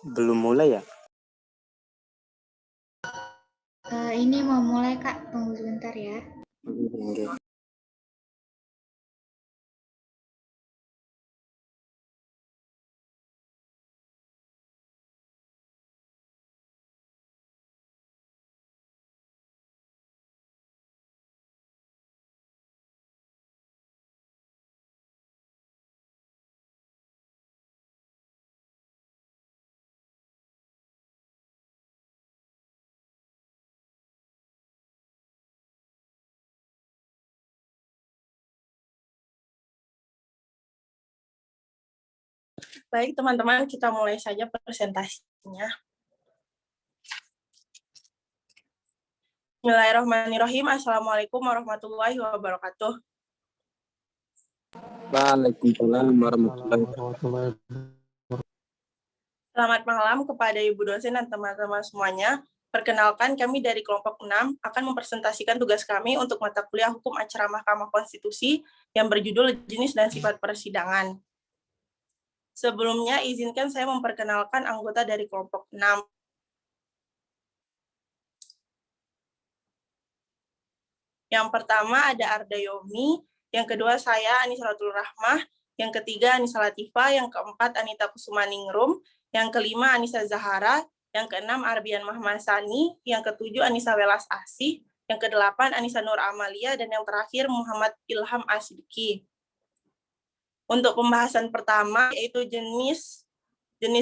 Belum mulai ya? Ini mau mulai, Kak. Tunggu sebentar ya. Oke. Baik, teman-teman, kita mulai saja presentasinya. Bismillahirrahmanirrahim. Assalamualaikum warahmatullahi wabarakatuh. Waalaikumsalam warahmatullahi wabarakatuh. Selamat malam kepada Ibu dosen dan teman-teman semuanya. Perkenalkan, kami dari kelompok 6 akan mempresentasikan tugas kami untuk mata kuliah Hukum Acara Mahkamah Konstitusi yang berjudul Jenis dan Sifat Persidangan. Sebelumnya, izinkan saya memperkenalkan anggota dari kelompok 6. Yang pertama ada Arda Yomi, yang kedua saya Anissa Latul Rahmah, yang ketiga Anissa Latifah, yang keempat Anita Kusumaningrum, yang kelima Anissa Zahara, yang keenam Arbian Mahmasani, yang ketujuh Anissa Welas Asih, yang kedelapan Anissa Nur Amalia, dan yang terakhir Muhammad Ilham Asidiki. Untuk pembahasan pertama yaitu jenis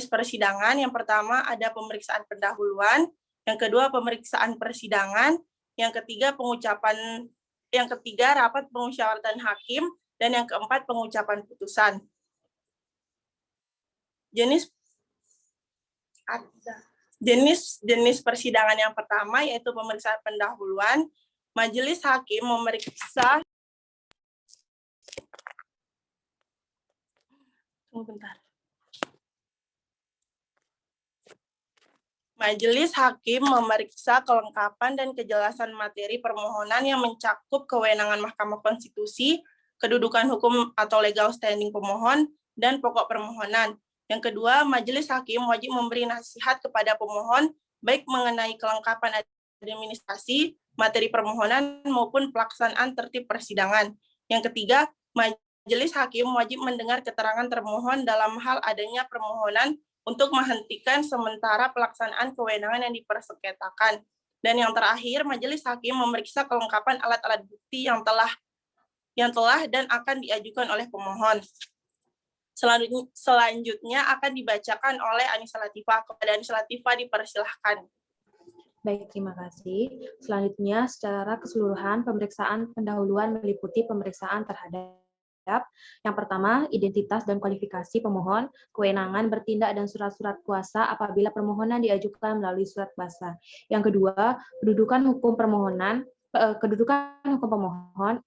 persidangan. Yang pertama ada pemeriksaan pendahuluan, yang kedua pemeriksaan persidangan, yang ketiga rapat permusyawaratan hakim, dan yang keempat pengucapan putusan. Jenis persidangan yang pertama yaitu pemeriksaan pendahuluan. Majelis hakim memeriksa Majelis hakim memeriksa kelengkapan dan kejelasan materi permohonan yang mencakup kewenangan Mahkamah Konstitusi, kedudukan hukum atau legal standing pemohon, dan pokok permohonan. Yang kedua, majelis hakim wajib memberi nasihat kepada pemohon, baik mengenai kelengkapan administrasi, materi permohonan, maupun pelaksanaan tertib persidangan. Yang ketiga, majelis hakim wajib mendengar keterangan termohon dalam hal adanya permohonan untuk menghentikan sementara pelaksanaan kewenangan yang dipersengketakan. Dan yang terakhir, majelis hakim memeriksa kelengkapan alat-alat bukti yang telah dan akan diajukan oleh pemohon. Selanjutnya akan dibacakan oleh Anissa Latifah. Kepada Anissa Latifah dipersilahkan. Baik, terima kasih. Selanjutnya, secara keseluruhan pemeriksaan pendahuluan meliputi pemeriksaan terhadap yang pertama, identitas dan kualifikasi pemohon, kewenangan bertindak dan surat-surat kuasa apabila permohonan diajukan melalui surat kuasa. Yang kedua, kedudukan hukum pemohon,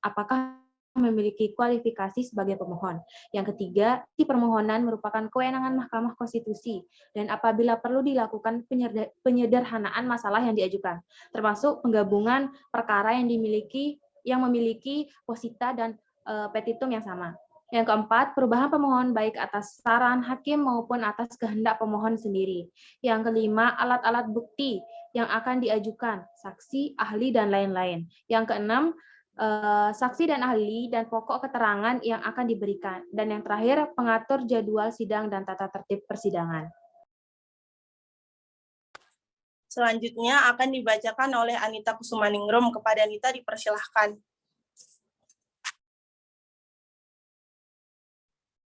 apakah memiliki kualifikasi sebagai pemohon. Yang ketiga, permohonan merupakan kewenangan Mahkamah Konstitusi dan apabila perlu dilakukan penyederhanaan masalah yang diajukan, termasuk penggabungan perkara yang memiliki posita dan petitum yang sama. Yang keempat, perubahan pemohon baik atas saran hakim maupun atas kehendak pemohon sendiri. Yang kelima, alat-alat bukti yang akan diajukan, saksi, ahli, dan lain-lain. Yang keenam, saksi dan ahli dan pokok keterangan yang akan diberikan. Dan yang terakhir, pengatur jadwal sidang dan tata tertib persidangan. Selanjutnya akan dibacakan oleh Anita Kusumaningrum. Kepada Anita dipersilahkan.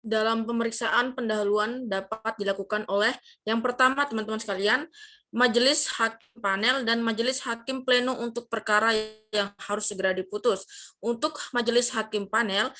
Dalam pemeriksaan pendahuluan dapat dilakukan oleh yang pertama, teman-teman sekalian, majelis hakim panel dan majelis hakim pleno untuk perkara yang harus segera diputus. Untuk majelis hakim panel,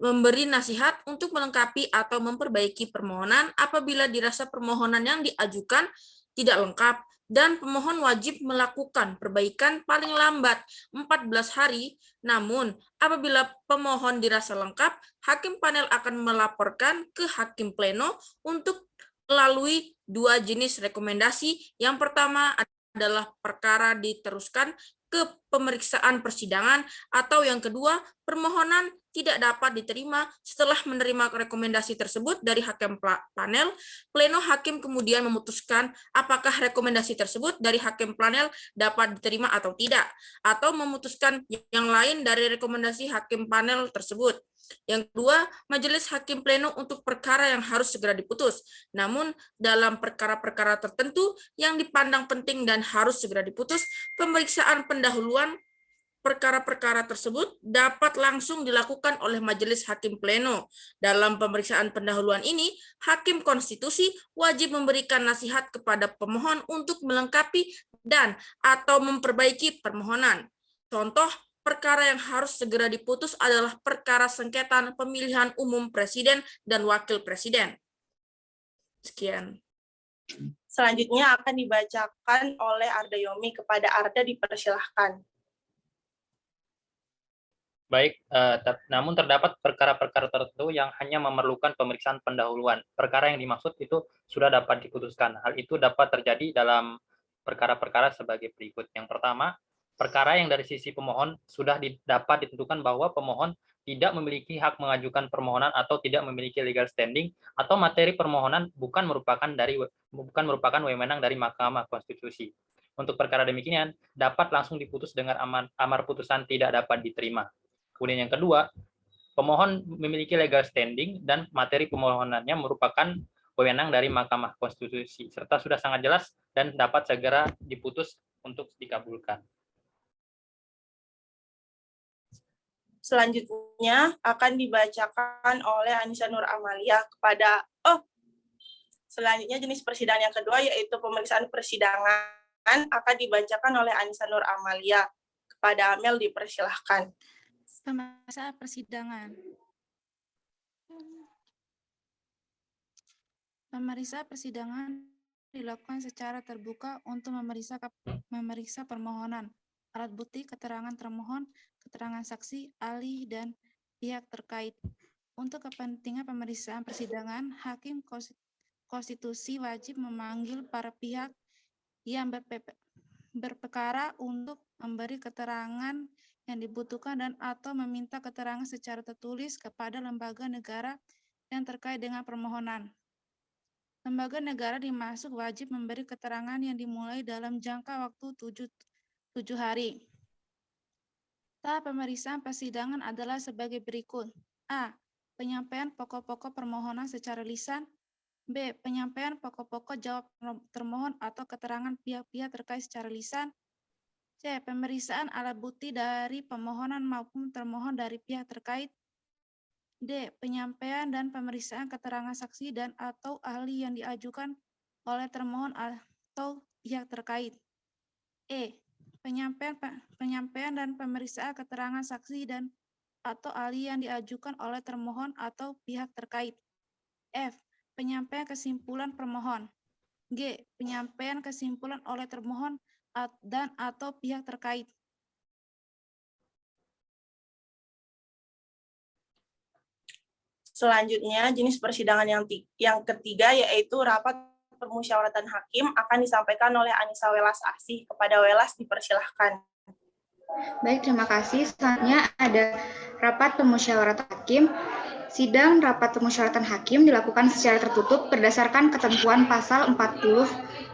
memberi nasihat untuk melengkapi atau memperbaiki permohonan apabila dirasa permohonan yang diajukan tidak lengkap, dan pemohon wajib melakukan perbaikan paling lambat 14 hari. Namun, apabila pemohon dirasa lengkap, hakim panel akan melaporkan ke hakim pleno untuk melalui dua jenis rekomendasi. Yang pertama adalah perkara diteruskan ke pemeriksaan persidangan, atau yang kedua, permohonan tidak dapat diterima setelah menerima rekomendasi tersebut dari hakim panel, pleno hakim kemudian memutuskan apakah rekomendasi tersebut dari hakim panel dapat diterima atau tidak, atau memutuskan yang lain dari rekomendasi hakim panel tersebut. Yang kedua, majelis hakim pleno untuk perkara yang harus segera diputus. Namun, dalam perkara-perkara tertentu yang dipandang penting dan harus segera diputus, pemeriksaan pendahuluan perkara-perkara tersebut dapat langsung dilakukan oleh majelis hakim pleno. Dalam pemeriksaan pendahuluan ini, hakim konstitusi wajib memberikan nasihat kepada pemohon untuk melengkapi dan atau memperbaiki permohonan. Contoh, perkara yang harus segera diputus adalah perkara sengketa pemilihan umum presiden dan wakil presiden. Sekian. Selanjutnya akan dibacakan oleh Arda Yomi. Kepada Arda dipersilahkan. Baik, namun terdapat perkara-perkara tertentu yang hanya memerlukan pemeriksaan pendahuluan. Perkara yang dimaksud itu sudah dapat diputuskan. Hal itu dapat terjadi dalam perkara-perkara sebagai berikut. Yang pertama, perkara yang dari sisi pemohon sudah dapat ditentukan bahwa pemohon tidak memiliki hak mengajukan permohonan atau tidak memiliki legal standing, atau materi permohonan bukan merupakan wewenang dari Mahkamah Konstitusi. Untuk perkara demikian dapat langsung diputus dengan amar putusan tidak dapat diterima. Kemudian yang kedua, pemohon memiliki legal standing dan materi permohonannya merupakan wewenang dari Mahkamah Konstitusi, serta sudah sangat jelas dan dapat segera diputus untuk dikabulkan. Selanjutnya akan dibacakan oleh Anissa Nur Amalia. Selanjutnya jenis persidangan yang kedua yaitu pemeriksaan persidangan akan dibacakan oleh Anissa Nur Amalia. Kepada Amel dipersilahkan. Pemeriksaan persidangan. Pemeriksaan persidangan dilakukan secara terbuka untuk memeriksa permohonan, alat bukti, keterangan termohon, keterangan saksi, ahli, dan pihak terkait. Untuk kepentingan pemeriksaan persidangan, hakim konstitusi wajib memanggil para pihak yang berperkara untuk memberi keterangan yang dibutuhkan dan atau meminta keterangan secara tertulis kepada lembaga negara yang terkait dengan permohonan. Lembaga negara dimaksud wajib memberi keterangan yang dimulai dalam jangka waktu 7 hari. Tahap pemeriksaan persidangan adalah sebagai berikut. A. Penyampaian pokok-pokok permohonan secara lisan. B. Penyampaian pokok-pokok jawab termohon atau keterangan pihak-pihak terkait secara lisan. C. Pemeriksaan alat bukti dari pemohonan maupun termohon dari pihak terkait. D. Penyampaian dan pemeriksaan keterangan saksi dan atau ahli yang diajukan oleh termohon atau pihak terkait. E. Penyampaian dan pemeriksaan keterangan saksi dan atau ahli yang diajukan oleh termohon atau pihak terkait. F. Penyampaian kesimpulan permohon. G. Penyampaian kesimpulan oleh termohon dan atau pihak terkait. Selanjutnya, jenis persidangan yang ketiga yaitu rapat permusyawaratan hakim akan disampaikan oleh Anissa Welas Asih. Kepada Welas dipersilahkan. Baik, terima kasih. Selanjutnya ada rapat permusyawaratan hakim. Sidang rapat permusyawaratan hakim dilakukan secara tertutup berdasarkan ketentuan pasal 40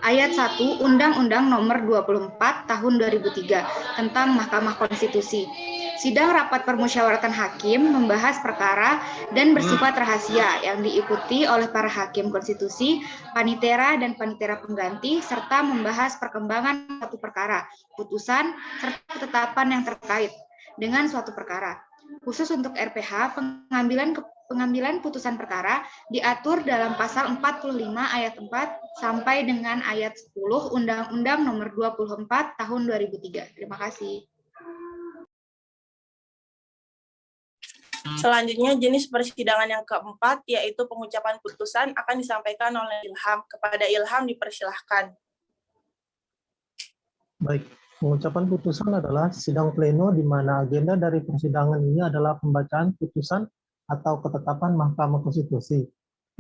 ayat 1 Undang-Undang Nomor 24 Tahun 2003 tentang Mahkamah Konstitusi. Sidang rapat permusyawaratan hakim membahas perkara dan bersifat rahasia yang diikuti oleh para hakim konstitusi, panitera dan panitera pengganti, serta membahas perkembangan suatu perkara, putusan, serta ketetapan yang terkait dengan suatu perkara. Khusus untuk RPH, pengambilan putusan perkara diatur dalam pasal 45 ayat 4 sampai dengan ayat 10 Undang-Undang Nomor 24 Tahun 2003. Terima kasih. Selanjutnya, jenis persidangan yang keempat, yaitu pengucapan putusan, akan disampaikan oleh Ilham. Kepada Ilham dipersilahkan. Baik, pengucapan putusan adalah sidang pleno di mana agenda dari persidangan ini adalah pembacaan putusan atau ketetapan Mahkamah Konstitusi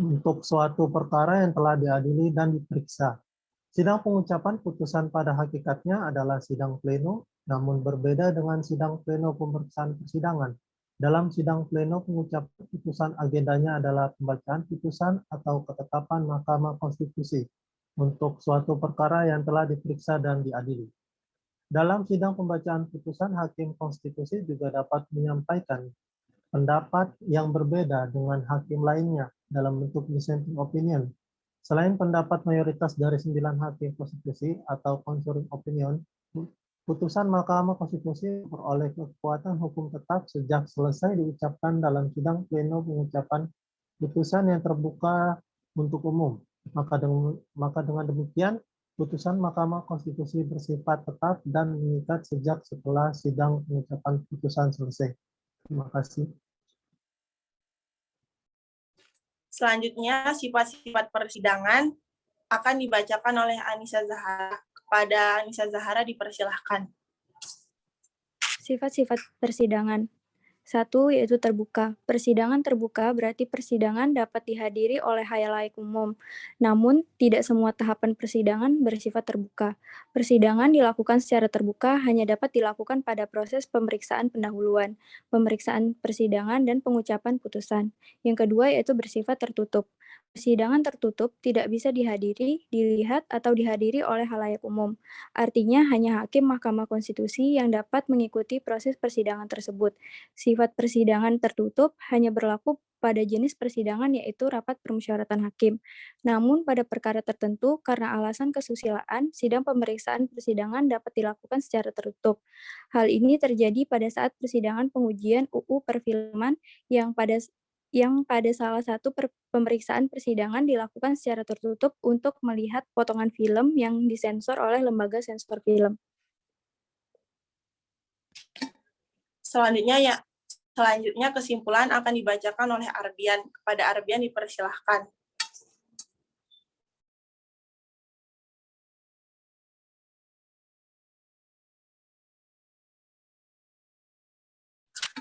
untuk suatu perkara yang telah diadili dan diperiksa. Sidang pengucapan putusan pada hakikatnya adalah sidang pleno namun berbeda dengan sidang pleno pemeriksaan persidangan. Dalam sidang pleno, pengucapan putusan agendanya adalah pembacaan putusan atau ketetapan Mahkamah Konstitusi untuk suatu perkara yang telah diperiksa dan diadili. Dalam sidang pembacaan putusan, Hakim Konstitusi juga dapat menyampaikan pendapat yang berbeda dengan hakim lainnya dalam bentuk dissenting opinion. Selain pendapat mayoritas dari 9 hakim konstitusi atau conferring opinion, putusan Mahkamah Konstitusi memperoleh kekuatan hukum tetap sejak selesai diucapkan dalam sidang pleno pengucapan putusan yang terbuka untuk umum. Maka dengan demikian, putusan Mahkamah Konstitusi bersifat tetap dan mengikat sejak setelah sidang pengucapan putusan selesai. Terima kasih. Selanjutnya, sifat-sifat persidangan akan dibacakan oleh Anissa Zahara. Kepada Anissa Zahara dipersilahkan. Sifat-sifat persidangan. 1. Yaitu terbuka. Persidangan terbuka berarti persidangan dapat dihadiri oleh khalayak umum. Namun, tidak semua tahapan persidangan bersifat terbuka. Persidangan dilakukan secara terbuka hanya dapat dilakukan pada proses pemeriksaan pendahuluan, pemeriksaan persidangan, dan pengucapan putusan. Yang kedua yaitu bersifat tertutup. Persidangan tertutup tidak bisa dihadiri, dilihat, atau dihadiri oleh khalayak umum. Artinya hanya hakim Mahkamah Konstitusi yang dapat mengikuti proses persidangan tersebut. Sifat persidangan tertutup hanya berlaku pada jenis persidangan yaitu rapat permusyawaratan hakim. Namun pada perkara tertentu karena alasan kesusilaan, sidang pemeriksaan persidangan dapat dilakukan secara tertutup. Hal ini terjadi pada saat persidangan pengujian UU Perfilman yang pada salah satu pemeriksaan persidangan dilakukan secara tertutup untuk melihat potongan film yang disensor oleh lembaga sensor film. Selanjutnya kesimpulan akan dibacakan oleh Arbian. Kepada Arbian dipersilahkan.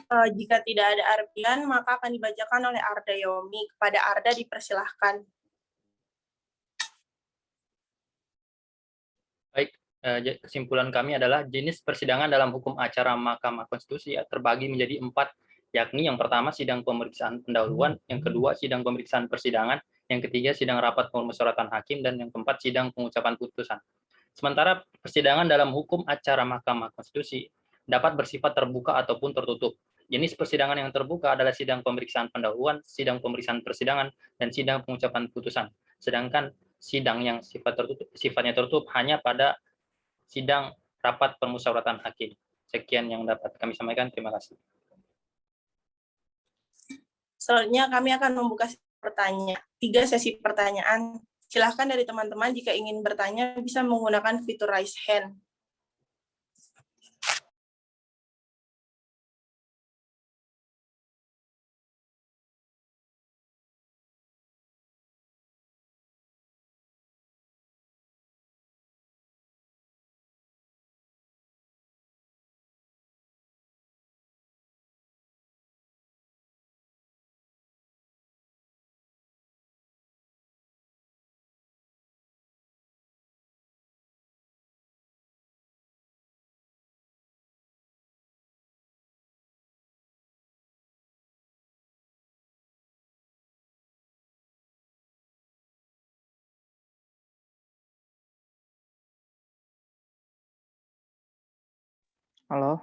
Jika tidak ada Arbian, maka akan dibacakan oleh Arda Yomi. Kepada Arda dipersilahkan. Baik, kesimpulan kami adalah jenis persidangan dalam hukum acara Mahkamah Konstitusi terbagi menjadi 4, yakni yang pertama sidang pemeriksaan pendahuluan, yang kedua sidang pemeriksaan persidangan, yang ketiga sidang rapat permusyawaratan hakim, dan yang keempat sidang pengucapan putusan. Sementara persidangan dalam hukum acara Mahkamah Konstitusi dapat bersifat terbuka ataupun tertutup. Jenis persidangan yang terbuka adalah sidang pemeriksaan pendahuluan, sidang pemeriksaan persidangan, dan sidang pengucapan putusan. Sedangkan sidang yang sifatnya tertutup hanya pada sidang rapat permusyawaratan hakim. Sekian yang dapat kami sampaikan. Terima kasih. Selanjutnya kami akan membuka 3 sesi pertanyaan. Silahkan dari teman-teman jika ingin bertanya bisa menggunakan fitur raise hand. Halo.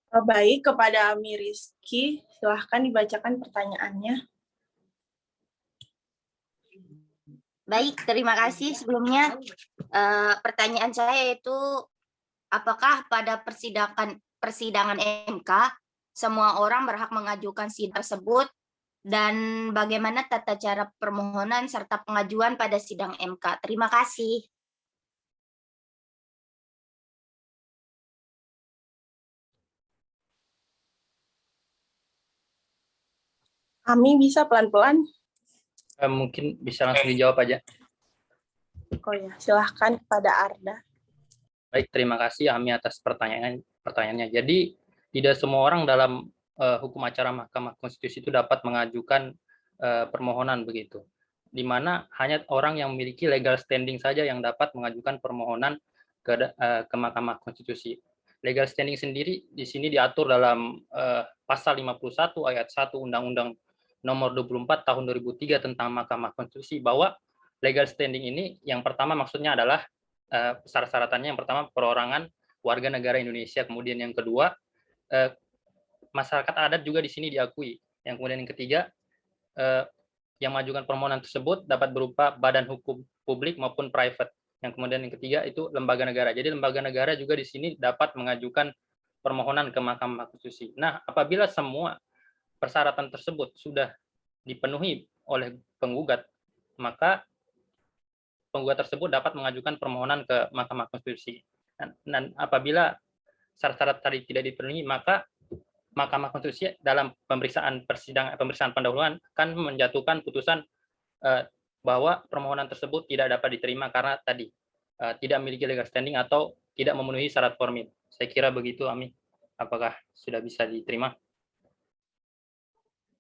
Baik, kepada Ami Rizky, silahkan dibacakan pertanyaannya. Baik, terima kasih. Sebelumnya, pertanyaan saya yaitu, apakah pada persidangan MK, semua orang berhak mengajukan sidang tersebut, dan bagaimana tata cara permohonan serta pengajuan pada sidang MK? Terima kasih. Ami bisa pelan-pelan? Mungkin bisa langsung dijawab aja. Oh ya, silahkan kepada Arda. Baik, terima kasih Ami atas pertanyaannya. Jadi, tidak semua orang dalam hukum acara Mahkamah Konstitusi itu dapat mengajukan permohonan begitu. di mana hanya orang yang memiliki legal standing saja yang dapat mengajukan permohonan ke Mahkamah Konstitusi. Legal standing sendiri di sini diatur dalam pasal 51 ayat 1 Undang-Undang nomor 24 tahun 2003 tentang Mahkamah Konstitusi, bahwa legal standing ini yang pertama maksudnya adalah syarat-syaratannya, yang pertama perorangan warga negara Indonesia, kemudian yang kedua masyarakat adat juga di sini diakui, yang kemudian yang ketiga yang mengajukan permohonan tersebut dapat berupa badan hukum publik maupun private. Yang kemudian yang ketiga itu lembaga negara. Jadi lembaga negara juga di sini dapat mengajukan permohonan ke Mahkamah Konstitusi. Nah, apabila semua persyaratan tersebut sudah dipenuhi oleh penggugat, maka penggugat tersebut dapat mengajukan permohonan ke Mahkamah Konstitusi. Dan apabila syarat-syarat tadi tidak dipenuhi, maka Mahkamah Konstitusi dalam pemeriksaan pendahuluan akan menjatuhkan putusan bahwa permohonan tersebut tidak dapat diterima karena tadi tidak memiliki legal standing atau tidak memenuhi syarat formil. Saya kira begitu, Ami. Apakah sudah bisa diterima?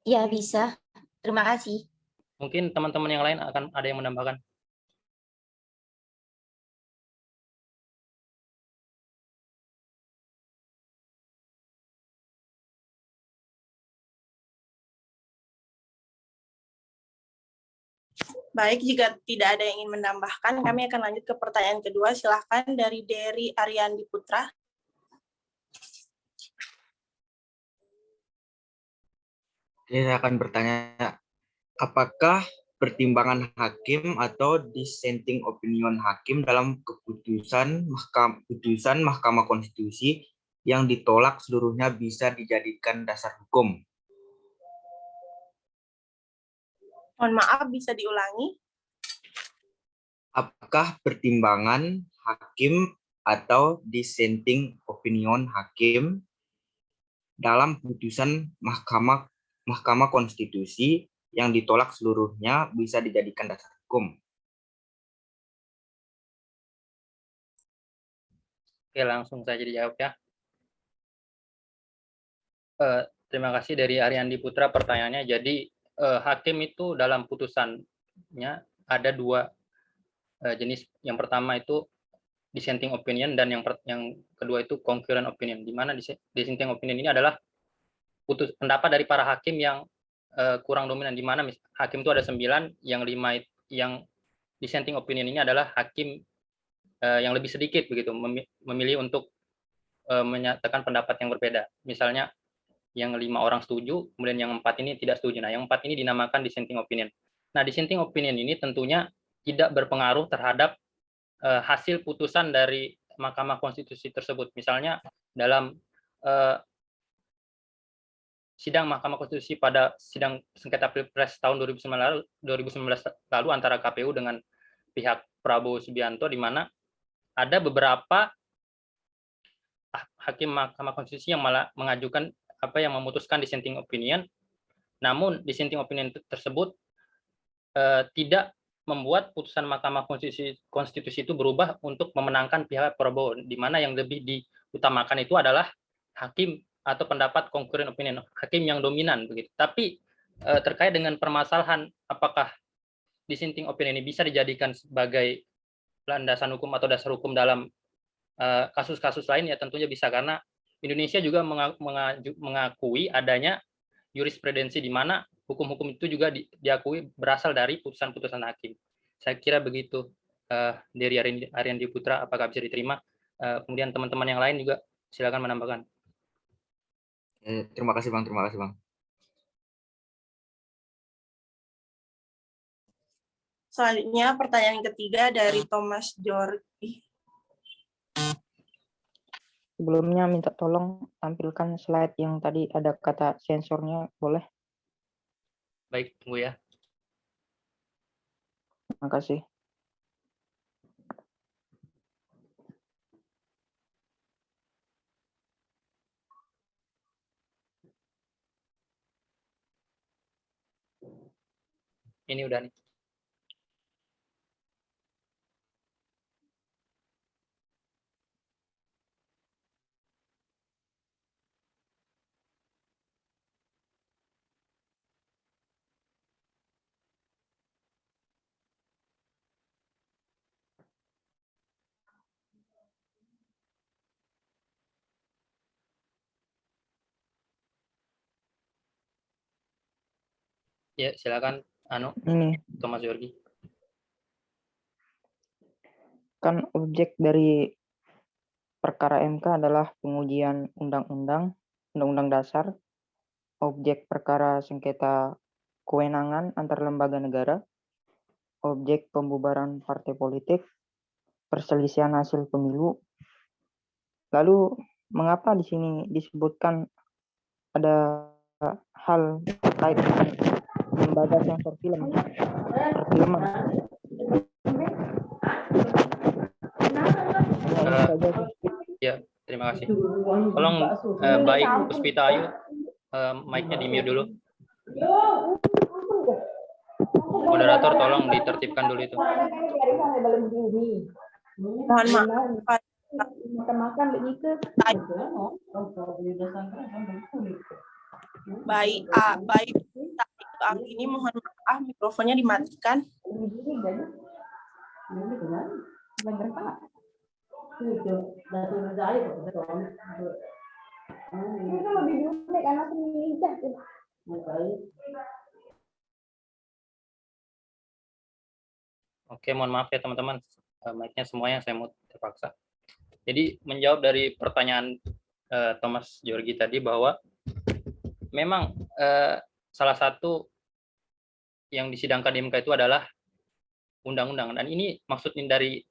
Ya, bisa. Terima kasih. Mungkin teman-teman yang lain akan ada yang menambahkan. Baik, jika tidak ada yang ingin menambahkan, kami akan lanjut ke pertanyaan kedua. Silahkan dari Dery Ariandi Putra. Saya akan bertanya, apakah pertimbangan hakim atau dissenting opinion hakim dalam putusan Mahkamah Konstitusi yang ditolak seluruhnya bisa dijadikan dasar hukum? Mohon maaf, bisa diulangi? Apakah pertimbangan hakim atau dissenting opinion hakim dalam putusan Mahkamah Konstitusi yang ditolak seluruhnya bisa dijadikan dasar hukum? Oke, langsung saja dijawab ya. Terima kasih dari Ariandi Putra pertanyaannya. Jadi hakim itu dalam putusannya ada dua jenis. Yang pertama itu dissenting opinion dan yang kedua itu concurrent opinion. Di mana dissenting opinion ini adalah pendapat dari para hakim yang kurang dominan. Di mana hakim itu ada 9, yang 5 yang dissenting opinion ini adalah hakim yang lebih sedikit begitu memilih untuk menyatakan pendapat yang berbeda. Misalnya yang 5 orang setuju, kemudian yang 4 ini tidak setuju. Nah, yang 4 ini dinamakan dissenting opinion. Nah, dissenting opinion ini tentunya tidak berpengaruh terhadap hasil putusan dari Mahkamah Konstitusi tersebut. Misalnya dalam sidang Mahkamah Konstitusi pada sidang sengketa Pilpres tahun 2019 lalu antara KPU dengan pihak Prabowo Subianto, di mana ada beberapa hakim Mahkamah Konstitusi yang malah mengajukan yang memutuskan dissenting opinion, namun dissenting opinion tersebut tidak membuat putusan Mahkamah Konstitusi itu berubah untuk memenangkan pihak Prabowo, di mana yang lebih diutamakan itu adalah hakim atau pendapat concurrent opinion, hakim yang dominan begitu. Tapi terkait dengan permasalahan apakah dissenting opinion ini bisa dijadikan sebagai landasan hukum atau dasar hukum dalam kasus-kasus lain, ya tentunya bisa, karena Indonesia juga mengakui adanya jurisprudensi di mana hukum-hukum itu juga diakui berasal dari putusan-putusan hakim. Saya kira begitu dari Ariandi Putra, apakah bisa diterima? Kemudian teman-teman yang lain juga silakan menambahkan. Terima kasih Bang, terima kasih Bang. Selanjutnya pertanyaan ketiga dari Thomas Jordi. Sebelumnya minta tolong tampilkan slide yang tadi ada kata sensornya, boleh? Baik, tunggu ya. Terima kasih. Ini udah nih. Ya, silakan Ini Thomas Yorgi. kan objek dari perkara MK adalah pengujian undang-undang dasar, objek perkara sengketa kewenangan antar lembaga negara, objek pembubaran partai politik, perselisihan hasil pemilu. Lalu mengapa di sini disebutkan ada hal terkait dengan lembaga sensor film, perfilman? Ya, terima kasih. Tolong baik Puspita Ayu, mic-nya di-mute dulu. Moderator tolong ditertibkan dulu itu. Mohon maaf. Baik, ini mohon maaf mikrofonnya dimatikan. Oke, mohon maaf ya teman-teman, mic-nya semuanya saya mau terpaksa. Jadi menjawab dari pertanyaan Thomas Yorgi tadi bahwa memang salah satu yang disidangkan di MK itu adalah undang-undang, dan ini maksudnya dari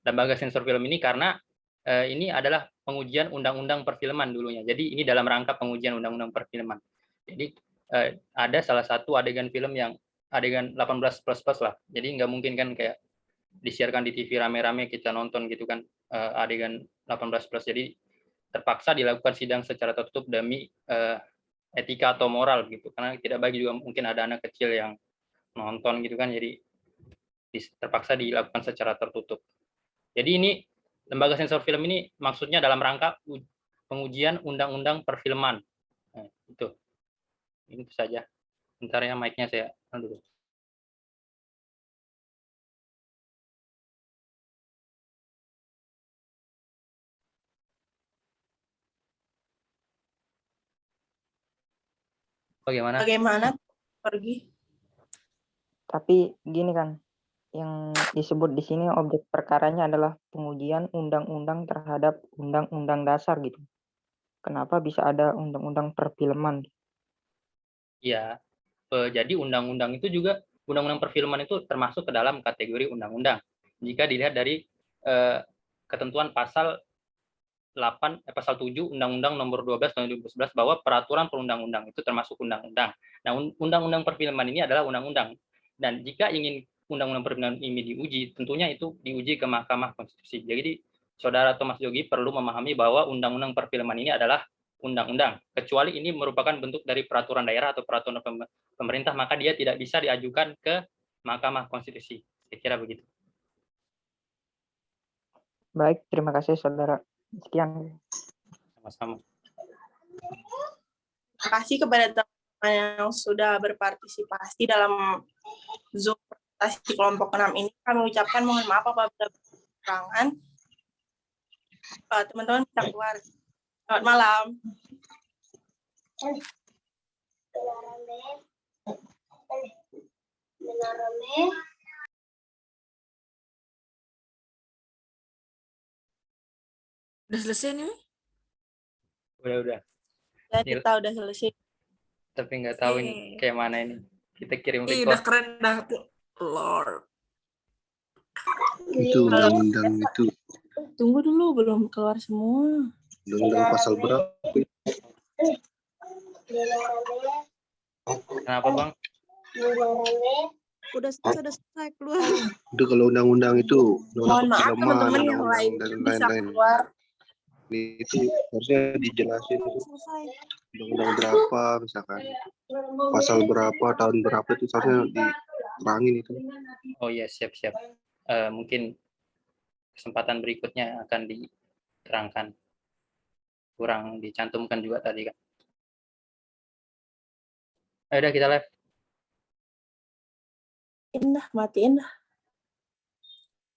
lembaga sensor film ini karena ini adalah pengujian undang-undang perfilman dulunya. Jadi ini dalam rangka pengujian undang-undang perfilman. Jadi ada salah satu adegan film yang adegan 18+ lah. Jadi nggak mungkin kan kayak disiarkan di TV rame-rame kita nonton gitu kan, adegan 18+. Jadi terpaksa dilakukan sidang secara tertutup demi etika atau moral gitu. Karena tidak baik juga mungkin ada anak kecil yang nonton gitu kan. Jadi terpaksa dilakukan secara tertutup. Jadi ini lembaga sensor film ini maksudnya dalam rangka pengujian undang-undang perfilman. Nah, itu saja. Bentar ya, mic-nya saya dulu. Bagaimana pergi? Tapi gini kan, yang disebut di sini objek perkaranya adalah pengujian undang-undang terhadap undang-undang dasar gitu. Kenapa bisa ada undang-undang perfilman? Ya, jadi undang-undang itu juga, undang-undang perfilman itu termasuk ke dalam kategori undang-undang. Jika dilihat dari ketentuan pasal 7 Undang-Undang Nomor 12 Tahun 2011 bahwa peraturan perundang-undang itu termasuk undang-undang. Nah, undang-undang perfilman ini adalah undang-undang. Dan jika ingin undang-undang perfilman ini diuji, tentunya itu diuji ke Mahkamah Konstitusi. Jadi, Saudara Thomas Yorgi perlu memahami bahwa undang-undang perfilman ini adalah undang-undang. Kecuali ini merupakan bentuk dari peraturan daerah atau peraturan pemerintah, maka dia tidak bisa diajukan ke Mahkamah Konstitusi. Saya kira begitu. Baik, terima kasih Saudara. Sekian. Sama-sama. Terima kasih kepada teman-teman yang sudah berpartisipasi dalam Zoom presentasi kelompok 6 ini. Kami ucapkan mohon maaf apabila kekurangan. Teman-teman bisa keluar. Selamat malam. Udah selesai nih? Udah. Ya, kita udah selesai. Tapi nggak tahu ini kayak mana ini. Kita kirim request. Udah keren dah, Lord. Itu undang-undang itu. Tunggu dulu, belum keluar semua. Undang-undang pasal berapa? Kenapa, Bang? Udah selesai keluar. Udah kalau undang-undang itu. Mohon maaf teman-teman yang lain bisa keluar. Itu harusnya dijelasin undang-undang berapa misalkan, pasal berapa, tahun berapa itu harusnya diterangin itu. Oh ya, siap. Mungkin kesempatan berikutnya akan diterangkan. Kurang dicantumkan juga tadi kan. Ayo udah kita live. Matiin dah.